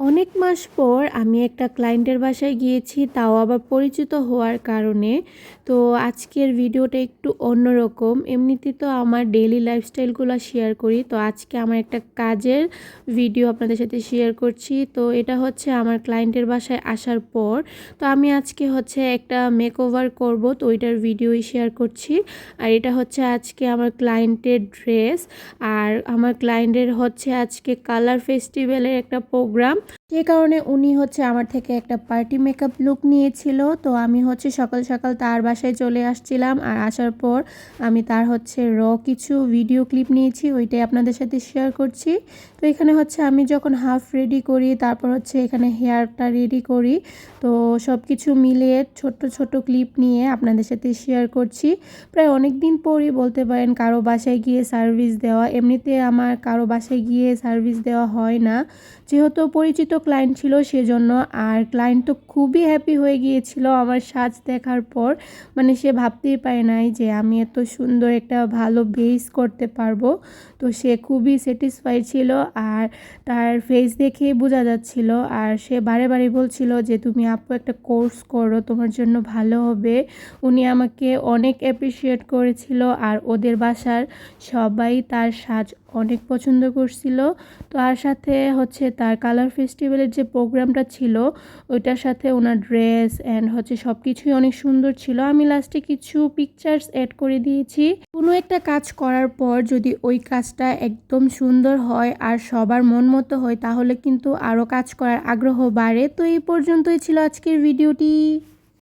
অনেক মাস পর আমি একটা ক্লায়েন্টের বাসায় গিয়েছি, তাও আবার পরিচিত হওয়ার কারণে। তো আজকের ভিডিওটা একটু অন্যরকম। এমনিতে তো আমার ডেইলি লাইফস্টাইলগুলো শেয়ার করি। তো আজকে আমার একটা কাজের ভিডিও আপনাদের সাথে শেয়ার করছি। তো এটা হচ্ছে আমার ক্লায়েন্টের বাসায় আসার পর। তো আমি আজকে হচ্ছে একটা মেকওভার করব, তো ওইটার ভিডিওই শেয়ার করছি। আর এটা হচ্ছে আজকে আমার ক্লায়েন্টের ড্রেস। আর আমার ক্লায়েন্টের হচ্ছে আজকে কালার ফেস্টিভ্যালের একটা প্রোগ্রাম, যে কারণে উনি হচ্ছে আমার থেকে একটা পার্টি মেকআপ লুক নিয়েছিল। তো আমি হচ্ছে সকাল সকাল তার বাসায় চলে আসছিলাম, আর আসার পর আমি তার হচ্ছে কিছু ভিডিও ক্লিপ নিয়েছি, ওইটাই আপনাদের সাথে শেয়ার করছি। তো এখানে হচ্ছে আমি যখন হাফ রেডি করি, তারপর হচ্ছে এখানে হেয়ারটা রেডি করি, তো সব কিছু মিলিয়ে ছোট্ট ছোট ক্লিপ নিয়ে আপনাদের সাথে শেয়ার করছি। প্রায় অনেক দিন পরই বলতে পারেন কারো বাসায় গিয়ে সার্ভিস দেওয়া। এমনিতে আমার কারো বাসায় গিয়ে সার্ভিস দেওয়া হয় না, যেহেতু পরিচিত ক্লায়েন্ট ছিল সেজন্য। আর ক্লায়েন্ট তো খুবই হ্যাপি হয়ে গিয়েছিল আমার সাজ দেখার পর। মানে সে ভাবতেই পারে নাই যে আমি এত সুন্দর একটা ভালো বেস করতে পারবো। তো সে খুবই স্যাটিসফাইড ছিল, আর তার ফেস দেখেই বোঝা যাচ্ছিল। আর সে বারে বারে বলছিল যে তুমি আপু একটা কোর্স করো, তোমার জন্য ভালো হবে। উনি আমাকে অনেক অ্যাপ্রিসিয়েট করেছিল, আর ওদের বাসার সবাই তার সাজ অনেক পছন্দ করছিল। তো আর সাথে হচ্ছে তার কালার ফেস্টিভ্যালের যে প্রোগ্রামটা ছিল, ওইটার সাথে ওনার ড্রেস অ্যান্ড হচ্ছে সব কিছুই অনেক সুন্দর ছিল। আমি লাস্টে কিছু পিকচার্স অ্যাড করে দিয়েছি। কোনো একটা কাজ করার পর যদি ওই কাজটা একদম সুন্দর হয় আর সবার মন মতো হয়, তাহলে কিন্তু আরও কাজ করার আগ্রহ বাড়ে। তো এই পর্যন্তই ছিল আজকের ভিডিওটি।